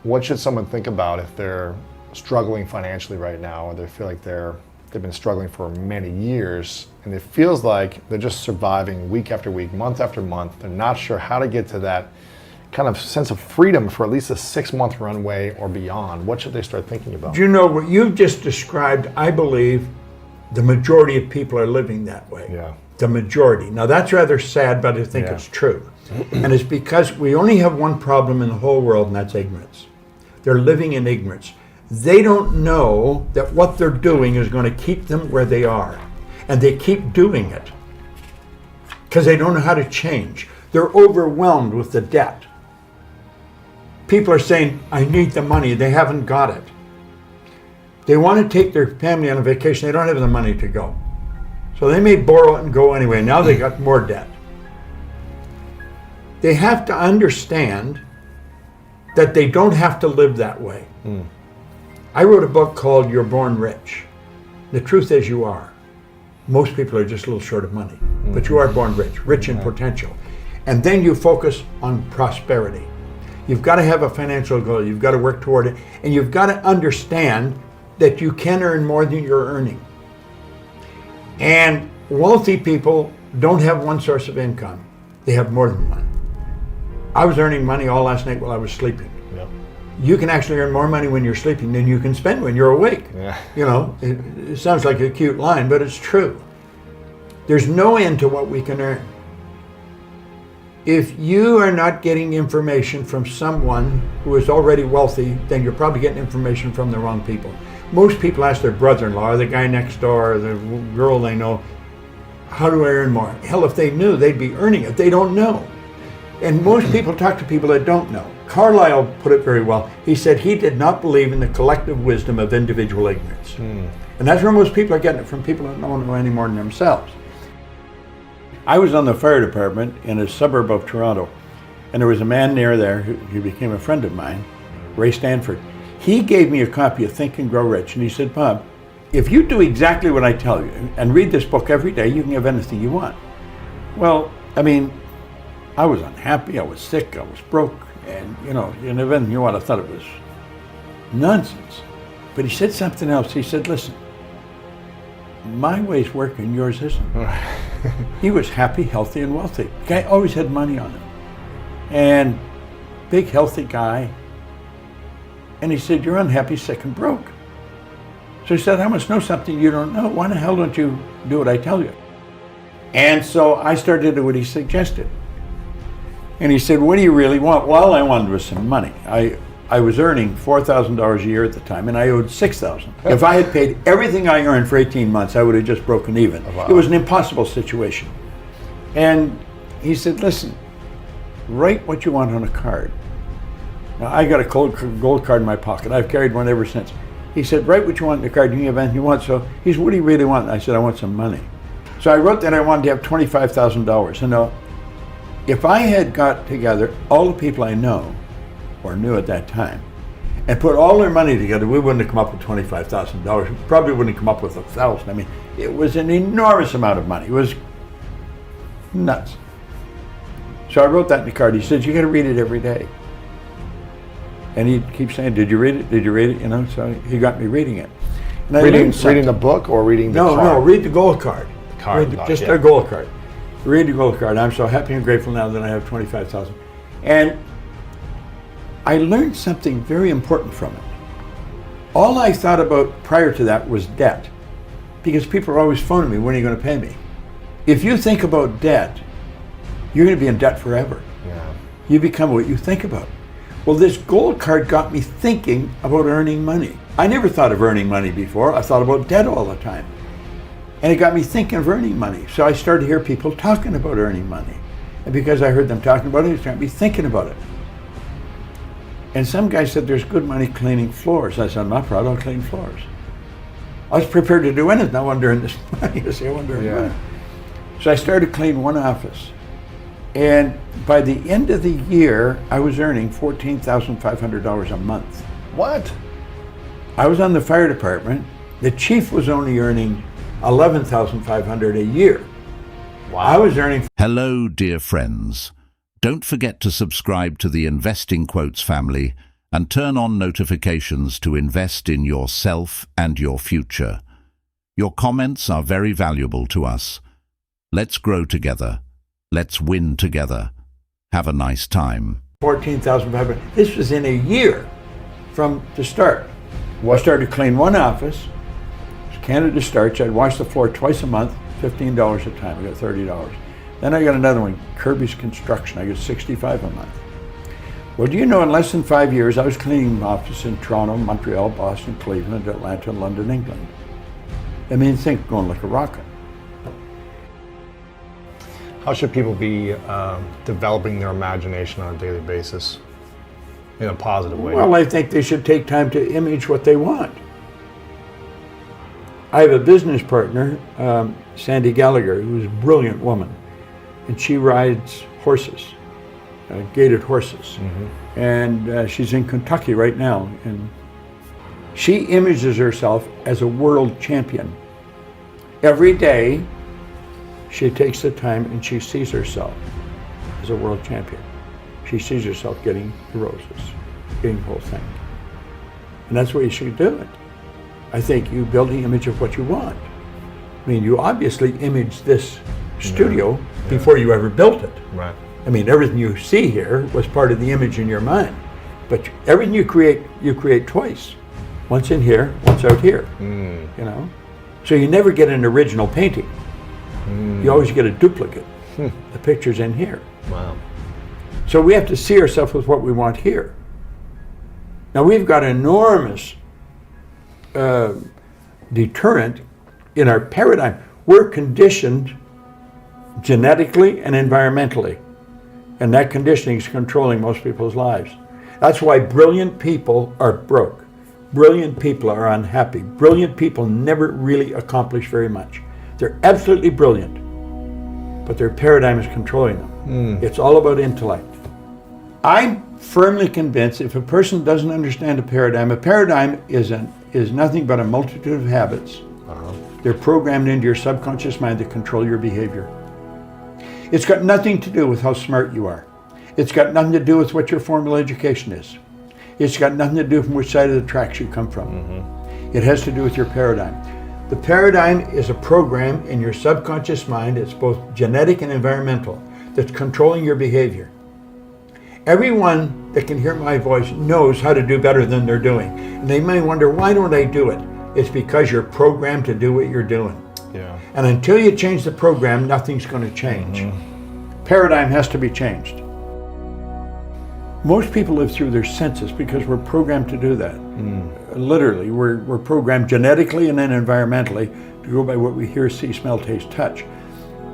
What should someone think about if they're struggling financially right now, or they feel like they've been struggling for many years, and it feels like they're just surviving week after week, month after month. They're not sure how to get to that kind of sense of freedom for at least a 6-month runway or beyond. What should they start thinking about? Do you know what you've just described? I believe the majority of people are living that way. Yeah. The majority. Now that's rather sad, but I think it's true. And it's because we only have one problem in the whole world, and that's ignorance. They're living in ignorance. They don't know that what they're doing is going to keep them where they are. And they keep doing it because they don't know how to change. They're overwhelmed with the debt. People are saying, I need the money. They haven't got it. They want to take their family on a vacation. They don't have the money to go. So they may borrow it and go anyway. Now they got more debt. They have to understand that they don't have to live that way. I wrote a book called You're Born Rich. The truth is you are. Most people are just a little short of money, but you are born rich, rich in potential. And then you focus on prosperity. You've got to have a financial goal. You've got to work toward it. And you've got to understand that you can earn more than you're earning. And wealthy people don't have one source of income. They have more than one. I was earning money all last night while I was sleeping. Yeah. You can actually earn more money when you're sleeping than you can spend when you're awake. Yeah. You know, it sounds like a cute line, but it's true. There's no end to what we can earn. If you are not getting information from someone who is already wealthy, then you're probably getting information from the wrong people. Most people ask their brother-in-law, or the guy next door, or the girl they know, how do I earn more? Hell, if they knew, they'd be earning it. They don't know. And most people talk to people that don't know. Carlyle put it very well. He said he did not believe in the collective wisdom of individual ignorance. And that's where most people are getting it from, people that don't know any more than themselves. I was on the fire department in a suburb of Toronto, and there was a man near there who became a friend of mine, Ray Stanford. He gave me a copy of Think and Grow Rich, and he said, Bob, if you do exactly what I tell you and read this book every day, you can have anything you want. Well, I mean, I was unhappy, I was sick, I was broke, and you know, anything you want, I thought it was nonsense. But he said something else. He said, listen, my way's working, yours isn't. He was happy, healthy, and wealthy. The guy always had money on him. And big, healthy guy. And he said, you're unhappy, sick, and broke. So he said, I must know something you don't know. Why the hell don't you do what I tell you? And so I started to do what he suggested. And he said, what do you really want? Well, all I wanted was some money. I was earning $4,000 a year at the time, and I owed $6,000. If I had paid everything I earned for 18 months, I would have just broken even. Oh, wow. It was an impossible situation. And he said, listen, write what you want on a card. Now, I got a gold card in my pocket. I've carried one ever since. He said, write what you want on the card. You can have anything you want. So he said, what do you really want? And I said, I want some money. So I wrote that I wanted to have $25,000. And now, if I had got together all the people I know or knew at that time and put all their money together, we wouldn't have come up with $25,000. We probably wouldn't have come up with $1,000. I mean, it was an enormous amount of money. It was nuts. So I wrote that in the card. He said, you got to read it every day. And he'd keep saying, did you read it? Did you read it? You know, so he got me reading it. And I reading the book or reading the card? No, read the gold card. Just a gold card. Read the gold card. I'm so happy and grateful now that I have 25,000. And I learned something very important from it. All I thought about prior to that was debt, because people are always phoning me, when are you going to pay me? If you think about debt, you're going to be in debt forever. Yeah. You become what you think about. Well, this gold card got me thinking about earning money. I never thought of earning money before. I thought about debt all the time. And it got me thinking of earning money. So I started to hear people talking about earning money. And because I heard them talking about it got me thinking about it. And some guy said, there's good money cleaning floors. I said, I'm not proud, I'll clean floors. I was prepared to do anything. I wanted to earn this money. I said, I wanted to earn money. So I started to clean one office. And by the end of the year, I was earning $14,500 a month. What? I was on the fire department. The chief was only earning $11,500 a year. Wow. I was earning... Hello, dear friends. Don't forget to subscribe to the Investing Quotes family and turn on notifications to invest in yourself and your future. Your comments are very valuable to us. Let's grow together. Let's win together. Have a nice time. 14,500. This was in a year from the start. I started to clean one office. It was Canada Starch. I'd wash the floor twice a month, $15 a time. I got $30. Then I got another one, Kirby's Construction. I got $65 a month. Well, do you know, in less than 5 years, I was cleaning an office in Toronto, Montreal, Boston, Cleveland, Atlanta, London, England. I mean, think going like a rocket. How should people be developing their imagination on a daily basis in a positive way? Well, I think they should take time to image what they want. I have a business partner, Sandy Gallagher, who's a brilliant woman, and she rides horses, gaited horses. Mm-hmm. And she's in Kentucky right now, and she images herself as a world champion. Every day, she takes the time and she sees herself as a world champion. She sees herself getting the roses, getting the whole thing. And that's what you should do it. I think you build the image of what you want. I mean, you obviously imaged this studio before you ever built it. Right. I mean, everything you see here was part of the image in your mind. But everything you create twice. Once in here, once out here. You know? So you never get an original painting. You always get a duplicate. The picture's in here. Wow. So we have to see ourselves with what we want here. Now we've got enormous deterrent in our paradigm. We're conditioned genetically and environmentally. And that conditioning is controlling most people's lives. That's why brilliant people are broke. Brilliant people are unhappy. Brilliant people never really accomplish very much. They're absolutely brilliant, but their paradigm is controlling them. It's all about intellect. I'm firmly convinced if a person doesn't understand a paradigm is nothing but a multitude of habits. They're programmed into your subconscious mind that control your behavior. It's got nothing to do with how smart you are. It's got nothing to do with what your formal education is. It's got nothing to do from which side of the tracks you come from. It has to do with your paradigm. The paradigm is a program in your subconscious mind. It's both genetic and environmental that's controlling your behavior. Everyone that can hear my voice knows how to do better than they're doing. And they may wonder, why don't I do it? It's because you're programmed to do what you're doing. Yeah. And until you change the program, nothing's going to change. Paradigm has to be changed. Most people live through their senses because we're programmed to do that. Literally, we're programmed genetically and then environmentally to go by what we hear, see, smell, taste, touch.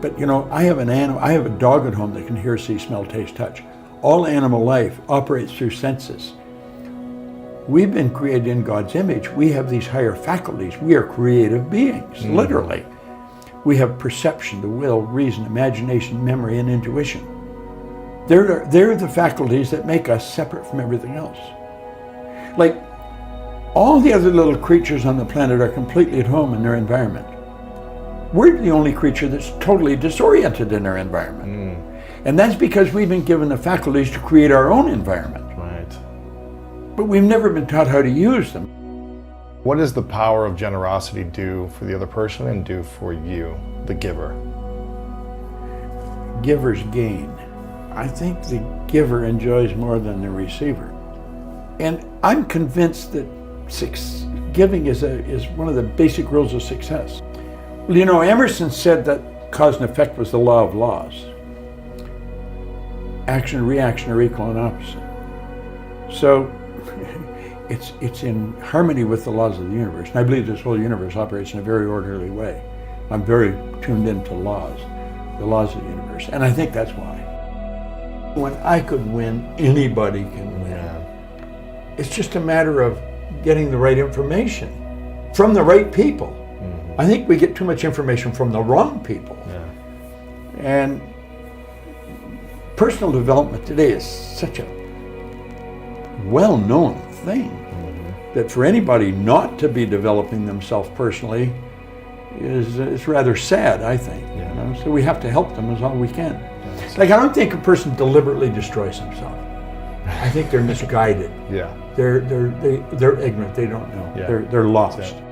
But you know, I have a dog at home that can hear, see, smell, taste, touch. All animal life operates through senses. We've been created in God's image. We have these higher faculties. We are creative beings, literally. We have perception, the will, reason, imagination, memory, and intuition. They're the faculties that make us separate from everything else. Like, all the other little creatures on the planet are completely at home in their environment. We're the only creature that's totally disoriented in our environment. And that's because we've been given the faculties to create our own environment. Right. But we've never been taught how to use them. What does the power of generosity do for the other person and do for you, the giver? Givers gain. I think the giver enjoys more than the receiver. And I'm convinced that giving is one of the basic rules of success. Well, you know, Emerson said that cause and effect was the law of laws. Action and reaction are equal and opposite. So it's in harmony with the laws of the universe. And I believe this whole universe operates in a very orderly way. I'm very tuned into the laws of the universe. And I think that's why. When I could win, anybody can win. It's just a matter of getting the right information from the right people. I think we get too much information from the wrong people. And personal development today is such a well-known thing that for anybody not to be developing themselves personally is rather sad, I think. You know? So we have to help them as all we can. Like, I don't think a person deliberately destroys himself. I think they're misguided. Yeah. they're ignorant. They don't know. Yeah. They're lost. That's it.